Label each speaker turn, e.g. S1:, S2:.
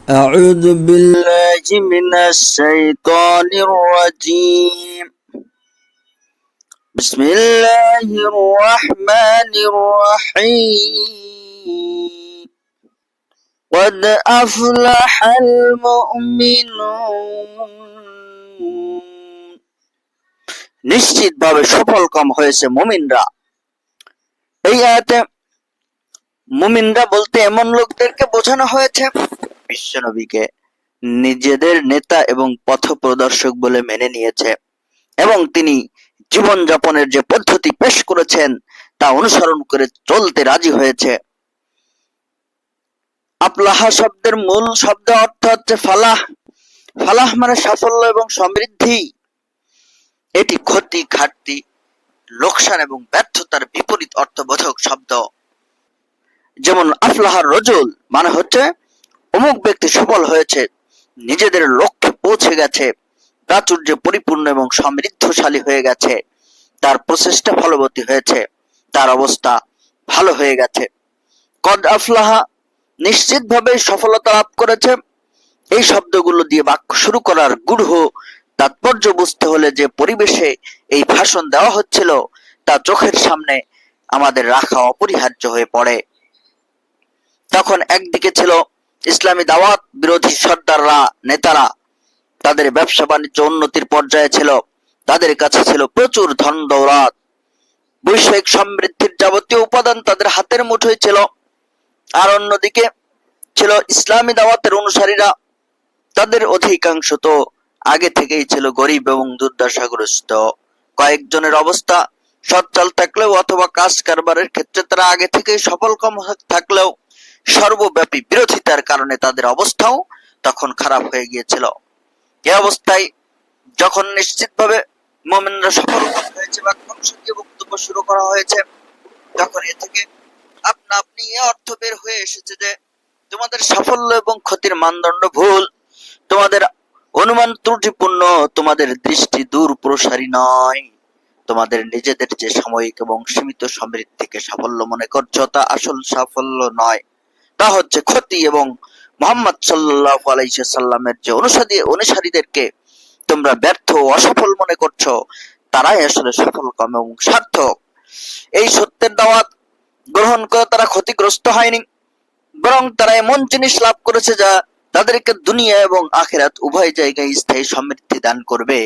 S1: أعوذ بالله من الشيطان الرجيم. بسم الله الرحمن الرحيم. قد أفلح المؤمنون. নিশ্চিতভাবে সফলকাম হয়েছে মুমিনরা। এই আয়াতে মুমিনরা বলতে এমন লোকদেরকে বোঝানো হয়েছে বিশ্বনবীকে নিজেদের নেতা এবং পথপ্রদর্শক বলে মেনে নিয়েছে এবং তিনি জীবনযাপনের যে পদ্ধতি পেশ করেছেন তা অনুসরণ করে চলতে রাজি হয়েছে। আফলাহা শব্দের মূল শব্দ অর্থ হচ্ছে ফালাহ। ফালাহ মানে সাফল্য এবং সমৃদ্ধি। এটি ক্ষতি, ঘাটতি, লোকসান এবং ব্যর্থতার বিপরীত অর্থবোধক শব্দ। যেমন আফলাহার রজুল মানে হচ্ছে অমুক ব্যক্তি সফল হয়েছে, নিজেদের লক্ষ্যে পৌঁছে গেছে, প্রাচুর্যে পরিপূর্ণ এবং সমৃদ্ধশালী হয়ে গেছে, তার প্রচেষ্টা ফলবতী হয়েছে, তার অবস্থা ভালো হয়ে গেছে। কদ আফলাহা নিশ্চিতভাবে সফলতা লাভ করেছে। এই শব্দগুলো দিয়ে বাক্য শুরু করার গূঢ় তাৎপর্য বুঝতে হলে যে পরিবেশে এই ভাষণ দেওয়া হচ্ছিল তা চোখের সামনে আমাদের রাখা অপরিহার্য হয়ে পড়ে। তখন একদিকে ছিল ইসলামী দাওয়াত বিরোধী সর্দাররা, নেতারা। তাদের ব্যবসা বাণিজ্য উন্নতির পর্যায়ে ছিল, তাদের কাছে ছিল প্রচুর ধন দৌলত, বৈষয়িক সমৃদ্ধির যাবতীয় উপাদান তাদের হাতের মুঠোয় ছিল। আর অন্যদিকে ছিল ইসলামী দাওয়াতের অনুসারীরা। তাদের অধিকাংশ তো আগে থেকেই ছিল গরিব এবং দুর্দশাগ্রস্ত। কয়েকজনের অবস্থা সচ্ছল থাকলেও অথবা কাজ কারবারের ক্ষেত্রে তারা আগে থেকেই সফলকাম থাকলেও সর্বব্যাপী বিরোধিতার কারণে তাদের অবস্থাও তখন খারাপ হয়ে গিয়েছিল। এ অবস্থায় যখন নিশ্চিতভাবে মুমিনরা সফলকাম হয়েছে বা ধ্বংস দিয়ে বক্তব্য শুরু করা হয়েছে, তখন এ থেকে আপনা আপনি এ অর্থ বের হয়ে এসেছে যে তোমাদের সাফল্য এবং ক্ষতির মানদণ্ড ভুল, তোমাদের অনুমান ত্রুটিপূর্ণ, তোমাদের দৃষ্টি দূর প্রসারী নয়। তোমাদের নিজেদের যে সাময়িক এবং সীমিত সমৃদ্ধিকে সাফল্য মনে করছো তা আসল সাফল্য নয়, তা হচ্ছে ক্ষতি। এবং মুহাম্মদ সাল্লাল্লাহু আলাইহি সাল্লামের যে অনুসারীদেরকে তোমরা ব্যর্থ ও অসফল মনে করছো তারাই আসলে সফলকাম এবং সার্থক। এই সত্যের দাওয়াত গ্রহণ করে তারা ক্ষতিগ্রস্ত হয়নি, বরং তারা এমন জিনিস লাভ করেছে যা তাদেরকে দুনিয়া এবং আখিরাত উভয় জায়গায় স্থায়ী সমৃদ্ধি দান করবে।